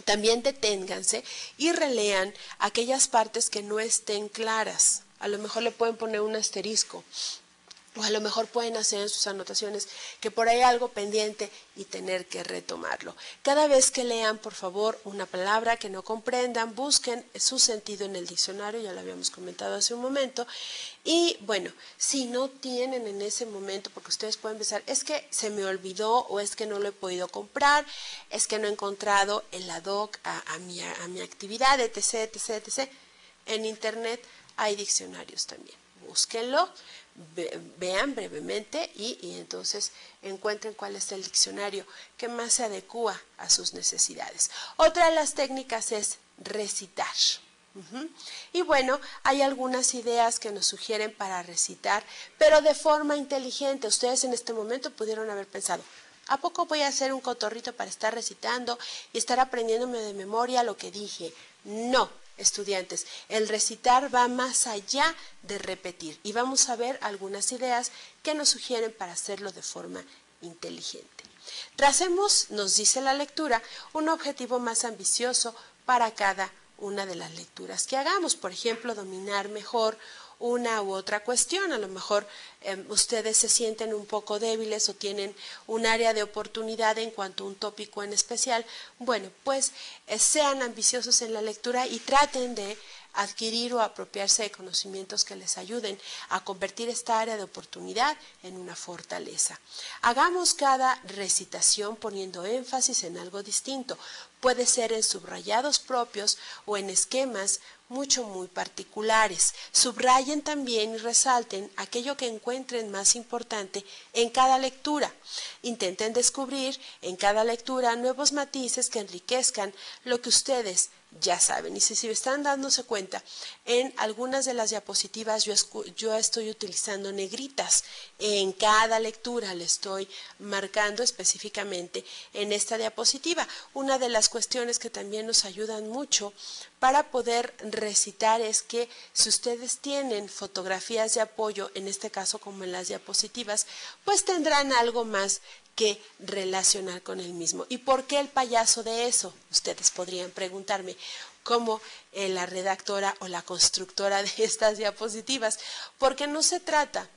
También deténganse y relean aquellas partes que no estén claras. A lo mejor le pueden poner un asterisco. O a lo mejor pueden hacer en sus anotaciones que por ahí hay algo pendiente y tener que retomarlo. Cada vez que lean, por favor, una palabra que no comprendan, busquen su sentido en el diccionario, ya lo habíamos comentado hace un momento. Y bueno, si no tienen en ese momento, porque ustedes pueden pensar, es que se me olvidó o es que no lo he podido comprar, es que no he encontrado el ad hoc a mi actividad, etc., etc., etc. En internet hay diccionarios también. Búsquenlo. Vean brevemente y entonces encuentren cuál es el diccionario que más se adecúa a sus necesidades. Otra de las técnicas es recitar. Y bueno, hay algunas ideas que nos sugieren para recitar, pero de forma inteligente. Ustedes en este momento pudieron haber pensado, ¿a poco voy a hacer un cotorrito para estar recitando y estar aprendiéndome de memoria lo que dije? No. Estudiantes, el recitar va más allá de repetir y vamos a ver algunas ideas que nos sugieren para hacerlo de forma inteligente. Tracemos, nos dice la lectura, un objetivo más ambicioso para cada una de las lecturas que hagamos. Por ejemplo, dominar mejor una u otra cuestión. A lo mejor ustedes se sienten un poco débiles o tienen un área de oportunidad en cuanto a un tópico en especial. Bueno, pues sean ambiciosos en la lectura y traten de adquirir o apropiarse de conocimientos que les ayuden a convertir esta área de oportunidad en una fortaleza. Hagamos cada recitación poniendo énfasis en algo distinto. Puede ser en subrayados propios o en esquemas muy particulares. Subrayen también y resalten aquello que encuentren más importante en cada lectura. Intenten descubrir en cada lectura nuevos matices que enriquezcan lo que ustedes ya saben. Y si están dándose cuenta, en algunas de las diapositivas yo estoy utilizando negritas. En cada lectura le estoy marcando específicamente en esta diapositiva. Una de las cuestiones que también nos ayudan mucho para poder recitar es que si ustedes tienen fotografías de apoyo, en este caso como en las diapositivas, pues tendrán algo más que relacionar con el mismo. ¿Y por qué el payaso de eso? Ustedes podrían preguntarme, como la redactora o la constructora de estas diapositivas, porque no se trata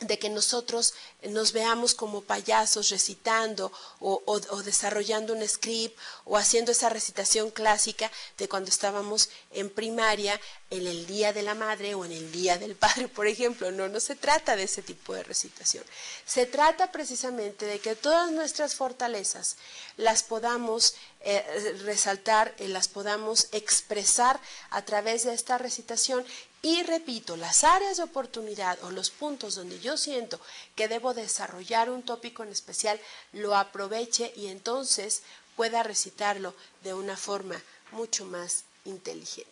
de que nosotros nos veamos como payasos recitando o desarrollando un script o haciendo esa recitación clásica de cuando estábamos en primaria, en el Día de la Madre o en el Día del Padre, por ejemplo. No se trata de ese tipo de recitación. Se trata precisamente de que todas nuestras fortalezas las podamos resaltar, las podamos expresar a través de esta recitación. Y repito, las áreas de oportunidad o los puntos donde yo siento que debo desarrollar un tópico en especial, lo aproveche y entonces pueda recitarlo de una forma mucho más inteligente.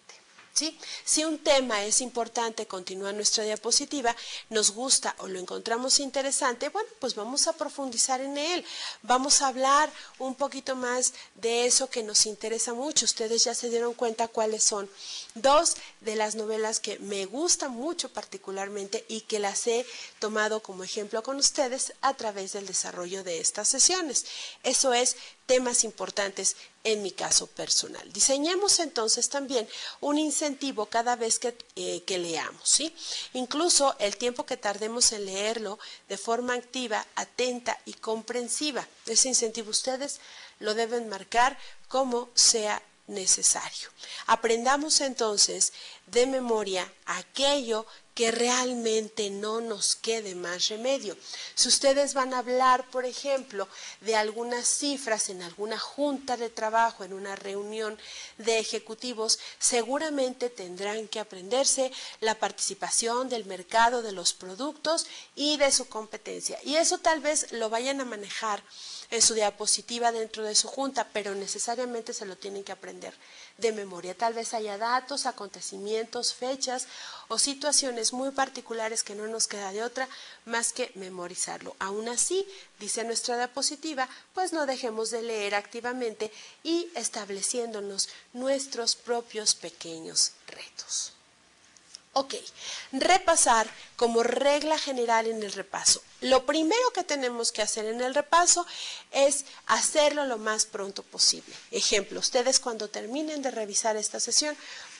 ¿Sí? Si un tema es importante, continúa nuestra diapositiva, nos gusta o lo encontramos interesante, bueno, pues vamos a profundizar en él, vamos a hablar un poquito más de eso que nos interesa mucho. Ustedes ya se dieron cuenta cuáles son dos de las novelas que me gustan mucho particularmente y que las he tomado como ejemplo con ustedes a través del desarrollo de estas sesiones. Eso es temas importantes en mi caso personal. Diseñemos entonces también un incentivo cada vez que leamos, ¿sí? Incluso el tiempo que tardemos en leerlo de forma activa, atenta y comprensiva. Ese incentivo ustedes lo deben marcar como sea necesario. Aprendamos entonces de memoria aquello que realmente no nos quede más remedio. Si ustedes van a hablar, por ejemplo, de algunas cifras en alguna junta de trabajo, en una reunión de ejecutivos, seguramente tendrán que aprenderse la participación del mercado, de los productos y de su competencia. Y eso tal vez lo vayan a manejar en su diapositiva dentro de su junta, pero necesariamente se lo tienen que aprender de memoria. Tal vez haya datos, acontecimientos, fechas o situaciones muy particulares que no nos queda de otra más que memorizarlo. Aún así, dice nuestra diapositiva, pues no dejemos de leer activamente y estableciéndonos nuestros propios pequeños retos. Ok, repasar como regla general en el repaso. Lo primero que tenemos que hacer en el repaso es hacerlo lo más pronto posible. Ejemplo, ustedes cuando terminen de revisar esta sesión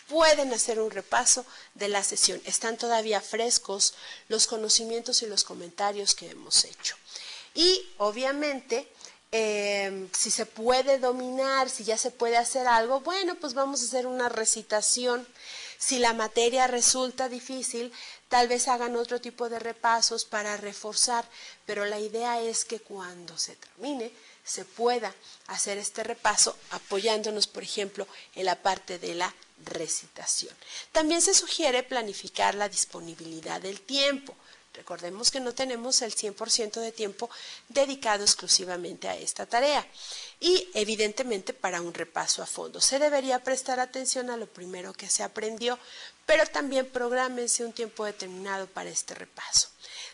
pueden hacer un repaso de la sesión. Están todavía frescos los conocimientos y los comentarios que hemos hecho. Y obviamente, si se puede dominar, si ya se puede hacer algo, bueno, pues vamos a hacer una recitación. Si la materia resulta difícil, tal vez hagan otro tipo de repasos para reforzar, pero la idea es que cuando se termine se pueda hacer este repaso apoyándonos, por ejemplo, en la parte de la recitación. También se sugiere planificar la disponibilidad del tiempo. Recordemos que no tenemos el 100% de tiempo dedicado exclusivamente a esta tarea y evidentemente para un repaso a fondo. Se debería prestar atención a lo primero que se aprendió, pero también prográmense un tiempo determinado para este repaso.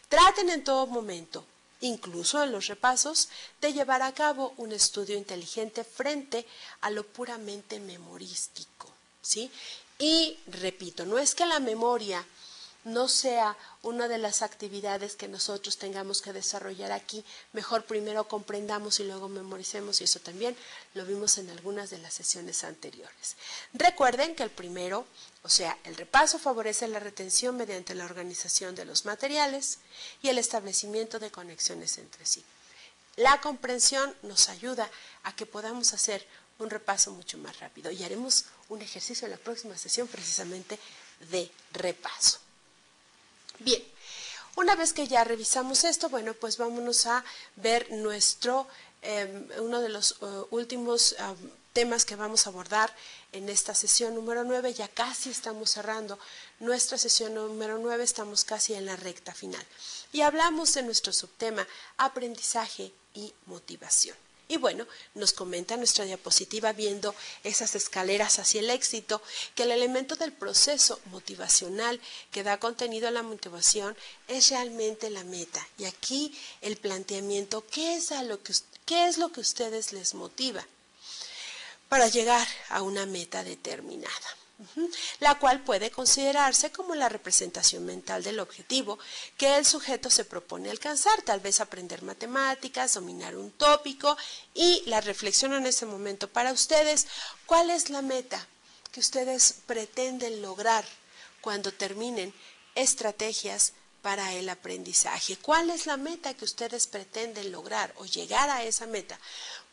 Traten en todo momento, incluso en los repasos, de llevar a cabo un estudio inteligente frente a lo puramente memorístico, ¿sí? Y repito, no es que la memoria no sea una de las actividades que nosotros tengamos que desarrollar aquí, mejor primero comprendamos y luego memoricemos, y eso también lo vimos en algunas de las sesiones anteriores. Recuerden que el primero, o sea, el repaso favorece la retención mediante la organización de los materiales y el establecimiento de conexiones entre sí. La comprensión nos ayuda a que podamos hacer un repaso mucho más rápido y haremos un ejercicio en la próxima sesión precisamente de repaso. Bien, una vez que ya revisamos esto, bueno, pues vámonos a ver uno de los últimos temas que vamos a abordar en esta sesión número 9. Ya casi estamos cerrando nuestra sesión número 9, estamos casi en la recta final. Y hablamos de nuestro subtema aprendizaje y motivación. Y bueno, nos comenta nuestra diapositiva viendo esas escaleras hacia el éxito, que el elemento del proceso motivacional que da contenido a la motivación es realmente la meta. Y aquí el planteamiento, ¿qué es lo que a ustedes les motiva para llegar a una meta determinada? La cual puede considerarse como la representación mental del objetivo que el sujeto se propone alcanzar, tal vez aprender matemáticas, dominar un tópico, y la reflexión en ese momento para ustedes, ¿cuál es la meta que ustedes pretenden lograr cuando terminen estrategias para el aprendizaje? ¿Cuál es la meta que ustedes pretenden lograr o llegar a esa meta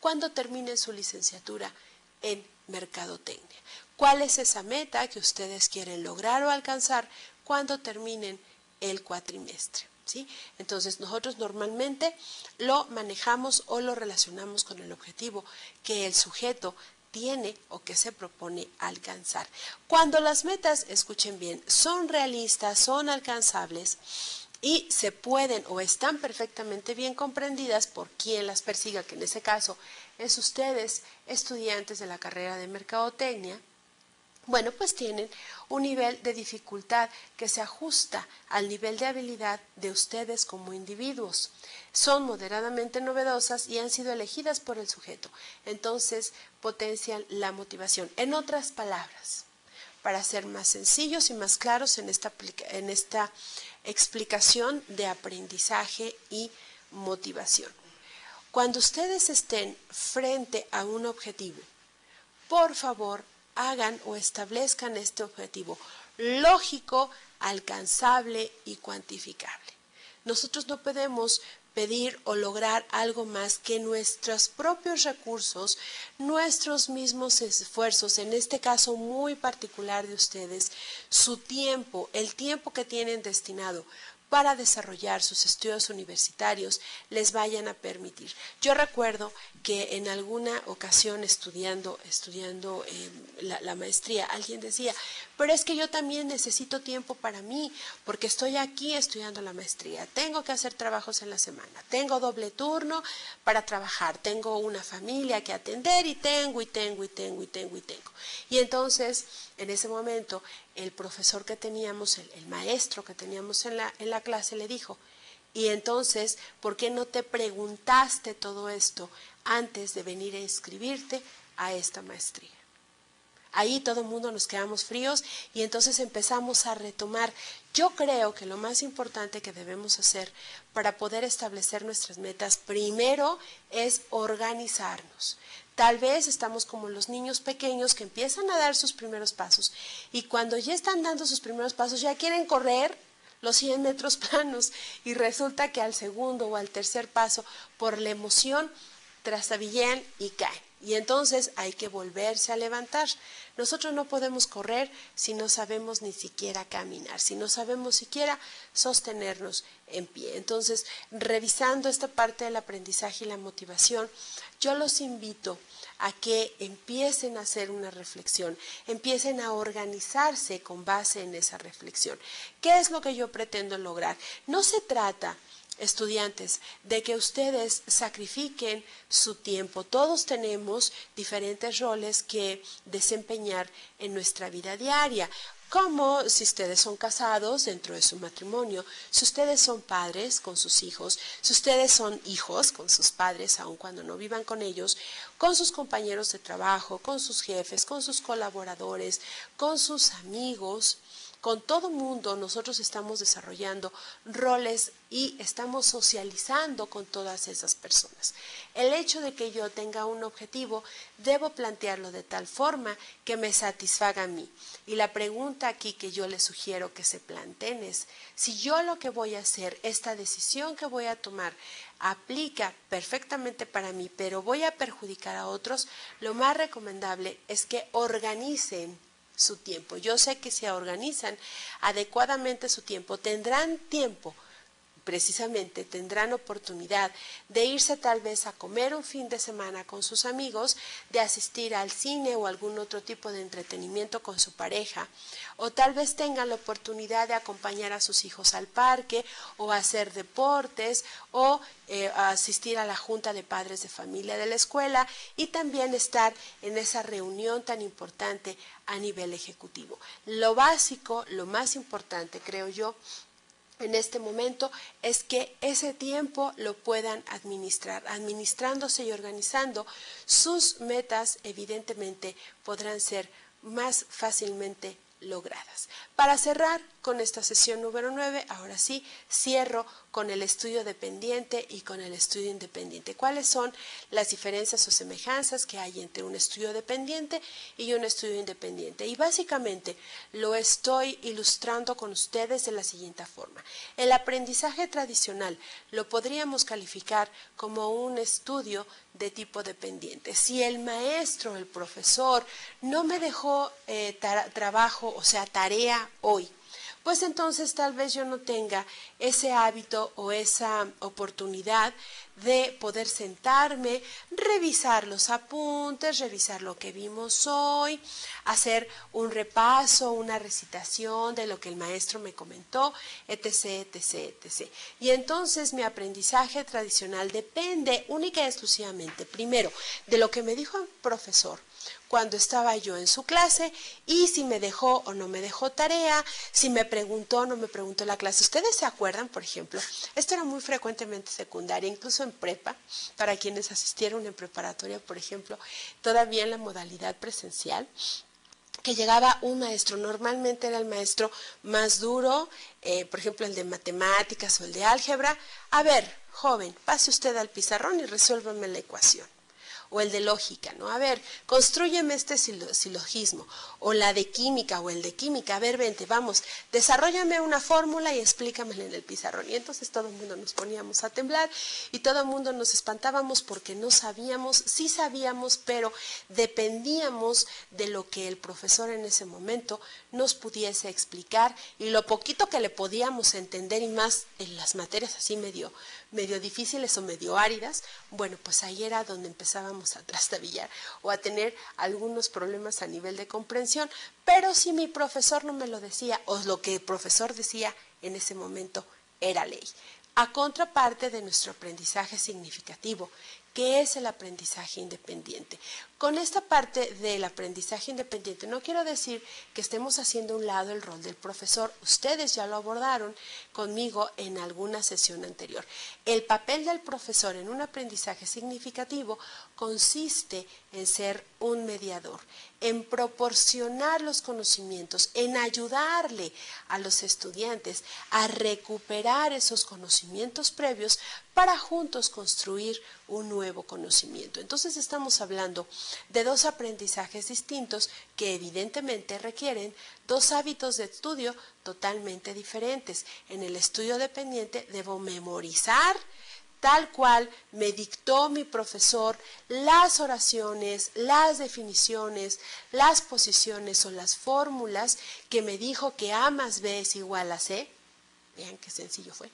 cuando terminen su licenciatura en mercadotecnia? ¿Cuál es esa meta que ustedes quieren lograr o alcanzar cuando terminen el cuatrimestre? ¿Sí? Entonces nosotros normalmente lo manejamos o lo relacionamos con el objetivo que el sujeto tiene o que se propone alcanzar. Cuando las metas, escuchen bien, son realistas, son alcanzables y se pueden o están perfectamente bien comprendidas por quien las persiga, que en ese caso es ustedes, estudiantes de la carrera de mercadotecnia, bueno, pues tienen un nivel de dificultad que se ajusta al nivel de habilidad de ustedes como individuos. Son moderadamente novedosas y han sido elegidas por el sujeto. Entonces, potencian la motivación. En otras palabras, para ser más sencillos y más claros en esta explicación de aprendizaje y motivación. Cuando ustedes estén frente a un objetivo, por favor, hagan o establezcan este objetivo lógico, alcanzable y cuantificable. Nosotros no podemos pedir o lograr algo más que nuestros propios recursos, nuestros mismos esfuerzos, en este caso muy particular de ustedes, su tiempo, el tiempo que tienen destinado para desarrollar sus estudios universitarios les vayan a permitir. Yo recuerdo que en alguna ocasión estudiando la maestría, alguien decía, pero es que yo también necesito tiempo para mí, porque estoy aquí estudiando la maestría, tengo que hacer trabajos en la semana, tengo doble turno para trabajar, tengo una familia que atender y tengo. Y entonces, en ese momento, el profesor que teníamos, el maestro que teníamos en la clase le dijo, y entonces, ¿por qué no te preguntaste todo esto antes de venir a inscribirte a esta maestría? Ahí todo el mundo nos quedamos fríos y entonces empezamos a retomar. Yo creo que lo más importante que debemos hacer para poder establecer nuestras metas primero es organizarnos. Tal vez estamos como los niños pequeños que empiezan a dar sus primeros pasos y cuando ya están dando sus primeros pasos ya quieren correr los 100 metros planos y resulta que al segundo o al tercer paso por la emoción trastabillan y caen. Y entonces hay que volverse a levantar. Nosotros no podemos correr si no sabemos ni siquiera caminar, si no sabemos siquiera sostenernos en pie. Entonces, revisando esta parte del aprendizaje y la motivación, yo los invito a que empiecen a hacer una reflexión, empiecen a organizarse con base en esa reflexión. ¿Qué es lo que yo pretendo lograr? No se trata, estudiantes, de que ustedes sacrifiquen su tiempo. Todos tenemos diferentes roles que desempeñar en nuestra vida diaria, como si ustedes son casados dentro de su matrimonio, si ustedes son padres con sus hijos, si ustedes son hijos con sus padres, aun cuando no vivan con ellos, con sus compañeros de trabajo, con sus jefes, con sus colaboradores, con sus amigos. Con todo mundo nosotros estamos desarrollando roles y estamos socializando con todas esas personas. El hecho de que yo tenga un objetivo, debo plantearlo de tal forma que me satisfaga a mí. Y la pregunta aquí que yo les sugiero que se planteen es, si yo lo que voy a hacer, esta decisión que voy a tomar, aplica perfectamente para mí, pero voy a perjudicar a otros, lo más recomendable es que organicen su tiempo. Yo sé que si organizan adecuadamente su tiempo, tendrán tiempo, precisamente tendrán oportunidad de irse tal vez a comer un fin de semana con sus amigos, de asistir al cine o algún otro tipo de entretenimiento con su pareja, o tal vez tengan la oportunidad de acompañar a sus hijos al parque o a hacer deportes o a asistir a la junta de padres de familia de la escuela y también estar en esa reunión tan importante a nivel ejecutivo. Lo básico, lo más importante, creo yo, en este momento es que ese tiempo lo puedan administrar. Administrándose y organizando sus metas, evidentemente podrán ser más fácilmente logradas. Para cerrar con esta sesión número 9, ahora sí, cierro con el estudio dependiente y con el estudio independiente. ¿Cuáles son las diferencias o semejanzas que hay entre un estudio dependiente y un estudio independiente? Y básicamente lo estoy ilustrando con ustedes de la siguiente forma. El aprendizaje tradicional lo podríamos calificar como un estudio de tipo dependiente. Si el maestro, el profesor, no me dejó trabajo, o sea, tarea hoy, pues entonces tal vez yo no tenga ese hábito o esa oportunidad de poder sentarme, revisar los apuntes, revisar lo que vimos hoy, hacer un repaso, una recitación de lo que el maestro me comentó, etc., etc., etc. Y entonces mi aprendizaje tradicional depende única y exclusivamente, primero, de lo que me dijo el profesor cuando estaba yo en su clase y si me dejó o no me dejó tarea, si me preguntó o no me preguntó la clase. ¿Ustedes se acuerdan, por ejemplo? Esto era muy frecuentemente en secundaria, incluso en prepa, para quienes asistieron en preparatoria, por ejemplo, todavía en la modalidad presencial, que llegaba un maestro, normalmente era el maestro más duro, por ejemplo el de matemáticas o el de álgebra. A ver, joven, pase usted al pizarrón y resuélvame la ecuación. O el de lógica, ¿no? A ver, constrúyeme este silogismo, o la de química, o el de química, a ver, vente, vamos, desarróllame una fórmula y explícamela en el pizarrón. Y entonces todo el mundo nos poníamos a temblar y todo el mundo nos espantábamos porque no sabíamos, sí sabíamos, pero dependíamos de lo que el profesor en ese momento nos pudiese explicar y lo poquito que le podíamos entender y más en las materias así medio difíciles o medio áridas, bueno, pues ahí era donde empezábamos a trastabillar o a tener algunos problemas a nivel de comprensión, pero si mi profesor no me lo decía o lo que el profesor decía en ese momento era ley. A contraparte de nuestro aprendizaje significativo, que es el aprendizaje independiente. Con esta parte del aprendizaje independiente no quiero decir que estemos haciendo a un lado el rol del profesor. Ustedes ya lo abordaron conmigo en alguna sesión anterior. El papel del profesor en un aprendizaje significativo consiste en ser un mediador, en proporcionar los conocimientos, en ayudarle a los estudiantes a recuperar esos conocimientos previos para juntos construir un nuevo conocimiento. Entonces estamos hablando de dos aprendizajes distintos que evidentemente requieren dos hábitos de estudio totalmente diferentes. En el estudio dependiente debo memorizar tal cual me dictó mi profesor las oraciones, las definiciones, las posiciones o las fórmulas que me dijo que A más B es igual a C. Vean qué sencillo fue.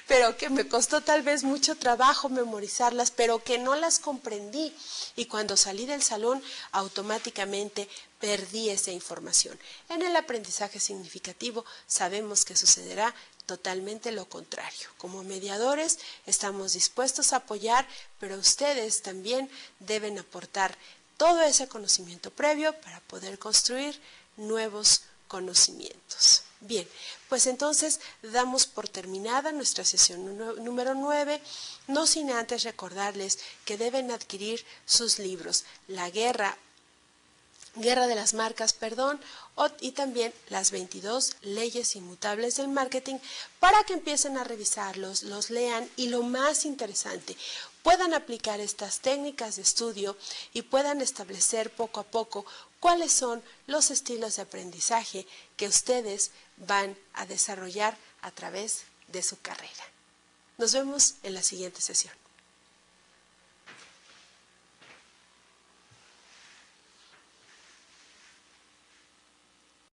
Pero que me costó tal vez mucho trabajo memorizarlas, pero que no las comprendí. Y cuando salí del salón, automáticamente perdí esa información. En el aprendizaje significativo sabemos que sucederá totalmente lo contrario. Como mediadores estamos dispuestos a apoyar, pero ustedes también deben aportar todo ese conocimiento previo para poder construir nuevos conocimientos. Bien, pues entonces damos por terminada nuestra sesión número 9, no sin antes recordarles que deben adquirir sus libros, La Guerra de las Marcas, y también las 22 leyes inmutables del marketing, para que empiecen a revisarlos, los lean y lo más interesante, puedan aplicar estas técnicas de estudio y puedan establecer poco a poco cuáles son los estilos de aprendizaje que ustedes van a desarrollar a través de su carrera. Nos vemos en la siguiente sesión.